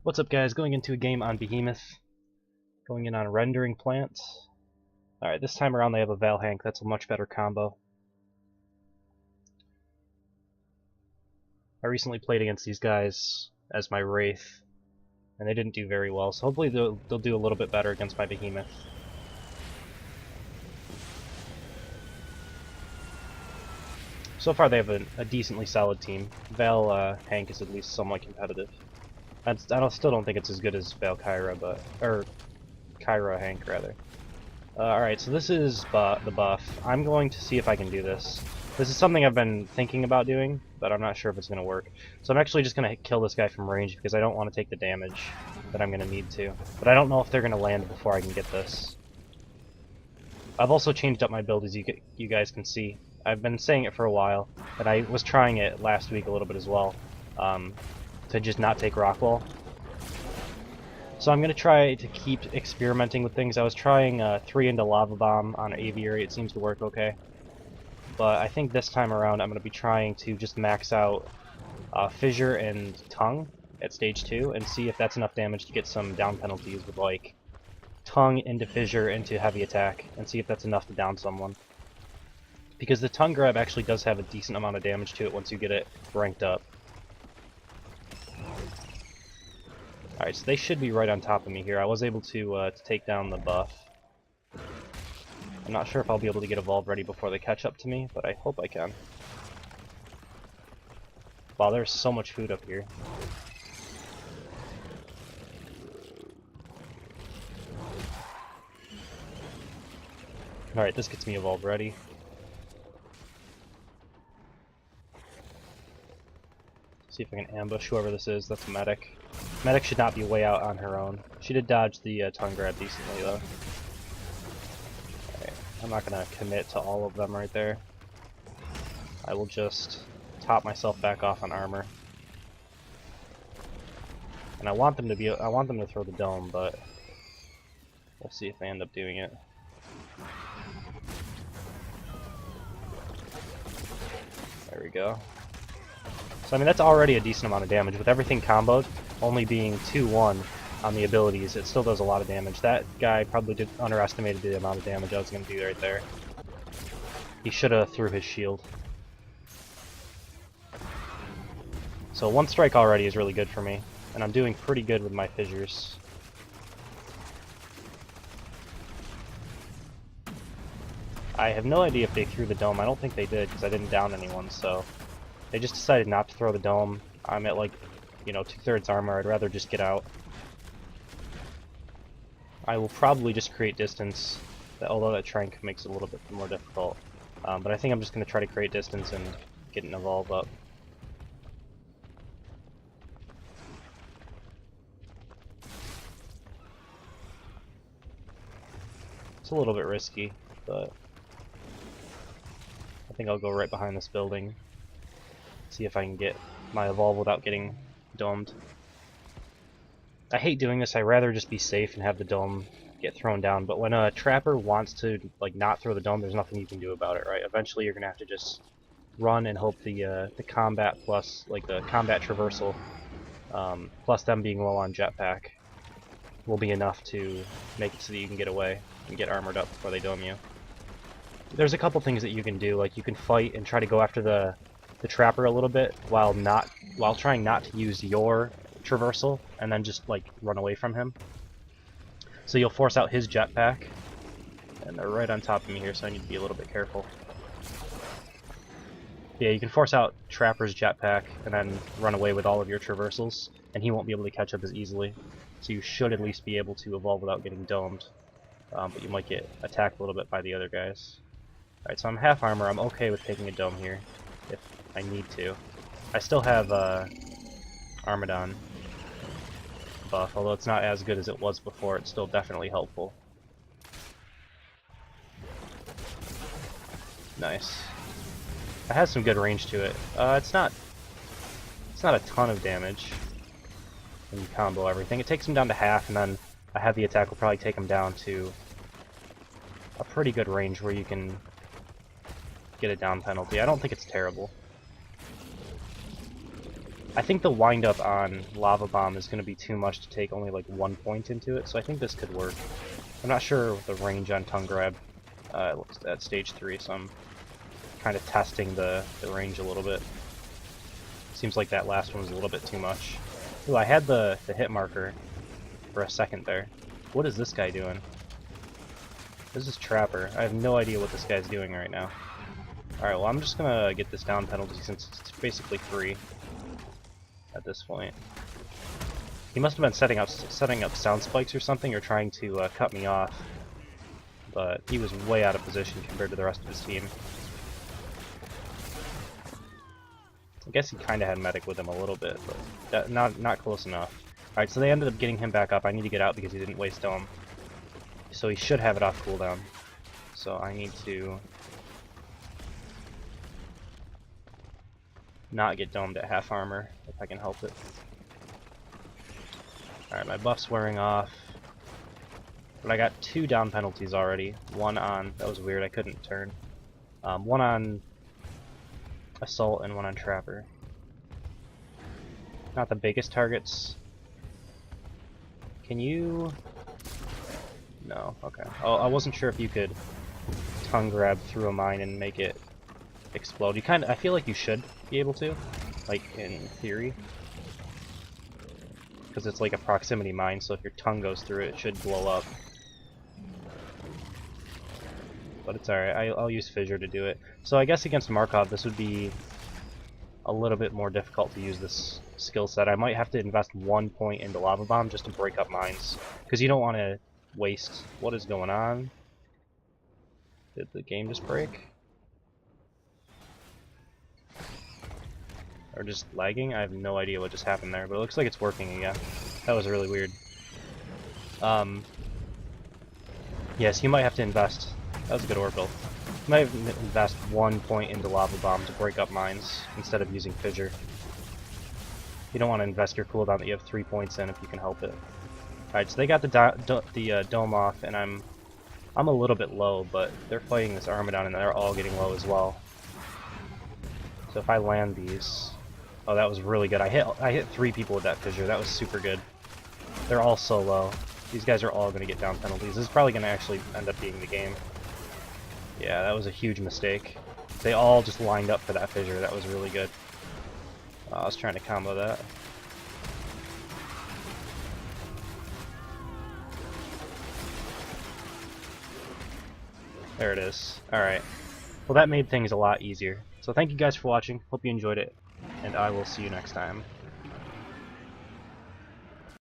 What's up, guys? Going into a game on Behemoth. Going in on Rendering Plant. Alright, this time around they have a Val Hank. That's a much better combo. I recently played against these guys as my Wraith, and they didn't do very well, so hopefully they'll do a little bit better against my Behemoth. So far they have a decently solid team. Val Hank is at least somewhat competitive. I still don't think it's as good as Val Kyra, or Kyra Hank, rather. Alright, so this is the buff. I'm going to see if I can do this. This is something I've been thinking about doing, but I'm not sure if it's going to work. So I'm actually just going to kill this guy from range because I don't want to take the damage that I'm going to need to. But I don't know if they're going to land before I can get this. I've also changed up my build, as you guys can see. I've been saying it for a while, and I was trying it last week a little bit as well, to just not take Rockwall. So I'm going to try to keep experimenting with things. I was trying 3 into Lava Bomb on Aviary. It seems to work okay. But I think this time around I'm going to be trying to just max out Fissure and Tongue at stage 2 and see if that's enough damage to get some down penalties with like Tongue into Fissure into heavy attack and see if that's enough to down someone. Because the Tongue grab actually does have a decent amount of damage to it once you get it ranked up. Alright, so they should be right on top of me here. I was able to take down the buff. I'm not sure if I'll be able to get Evolve ready before they catch up to me, but I hope I can. Wow, there's so much food up here. Alright, this gets me Evolve ready. See if I can ambush whoever this is. That's a medic. Medic should not be way out on her own. She did dodge the tongue grab decently, though. Okay, I'm not going to commit to all of them right there. I will just top myself back off on armor. And I want them to throw the dome, but we'll see if they end up doing it. There we go. So I mean, that's already a decent amount of damage. With everything comboed, only being 2-1 on the abilities, it still does a lot of damage. That guy probably underestimated the amount of damage I was going to do right there. He should have threw his shield. So 1 strike already is really good for me, and I'm doing pretty good with my fissures. I have no idea if they threw the dome. I don't think they did, because I didn't down anyone, so they just decided not to throw the dome. I'm at like, 2/3 armor. I'd rather just get out. I will probably just create distance, although that Trank makes it a little bit more difficult. But I think I'm just going to try to create distance and get an Evolve up. It's a little bit risky, but I think I'll go right behind this building. See if I can get my Evolve without getting domed. I hate doing this. I'd rather just be safe and have the dome get thrown down, but when a Trapper wants to not throw the dome, there's nothing you can do about it, right? Eventually you're gonna have to just run and hope the combat plus the combat traversal plus them being low on jetpack will be enough to make it so that you can get away and get armored up before they dome you. There's a couple things that you can do, like you can fight and try to go after the Trapper a little bit while trying not to use your traversal and then just run away from him. So you'll force out his jetpack, and they're right on top of me here, so I need to be a little bit careful. Yeah, you can force out Trapper's jetpack and then run away with all of your traversals, and he won't be able to catch up as easily. So you should at least be able to evolve without getting domed, but you might get attacked a little bit by the other guys. Alright, so I'm half armor. I'm okay with taking a dome here if I need to. I still have Armadon buff, although it's not as good as it was before. It's still definitely helpful. Nice. It has some good range to it. It's not a ton of damage when you combo everything. It takes him down to half, and then a heavy attack will probably take him down to a pretty good range where you can get a down penalty. I don't think it's terrible. I think the wind up on Lava Bomb is going to be too much to take only like 1 point into it, so I think this could work. I'm not sure what the range on Tongue Grab at stage 3, so I'm kind of testing the range a little bit. Seems like that last one was a little bit too much. Ooh, I had the hit marker for a second there. What is this guy doing? This is Trapper. I have no idea what this guy's doing right now. Alright, well I'm just gonna get this down penalty since it's basically free at this point. He must have been setting up sound spikes or something, or trying to cut me off. But he was way out of position compared to the rest of his team. I guess he kind of had medic with him a little bit, but not close enough. Alright, so they ended up getting him back up. I need to get out because he didn't waste dome. So he should have it off cooldown. So I need to not get domed at half armor if I can help it. Alright, my buff's wearing off. But I got 2 down penalties already. One on, that was weird, I couldn't turn. One on Assault and one on Trapper. Not the biggest targets. Can you... No, okay. Oh, I wasn't sure if you could tongue grab through a mine and make it explode. I feel like you should be able to, like in theory. Because it's like a proximity mine, so if your tongue goes through it, it should blow up. But it's alright, I'll use Fissure to do it. So I guess against Markov this would be a little bit more difficult to use this skill set. I might have to invest 1 point into Lava Bomb just to break up mines. Because you don't want to waste... What is going on? Did the game just break? Or just lagging? I have no idea what just happened there, but it looks like it's working again. That was really weird. Yes, you might have to invest... That was a good orbital. You might have to invest 1 point into Lava Bomb to break up mines instead of using Fissure. You don't want to invest your cooldown that you have 3 points in if you can help it. Alright, so they got the dome off, and I'm a little bit low, but they're fighting this Armadon and they're all getting low as well. So if I land these... Oh, that was really good. I hit 3 people with that Fissure. That was super good. They're all so low. These guys are all going to get down penalties. This is probably going to actually end up being the game. Yeah, that was a huge mistake. They all just lined up for that Fissure. That was really good. I was trying to combo that. There it is. Alright. Well, that made things a lot easier. So thank you guys for watching. Hope you enjoyed it. And I will see you next time.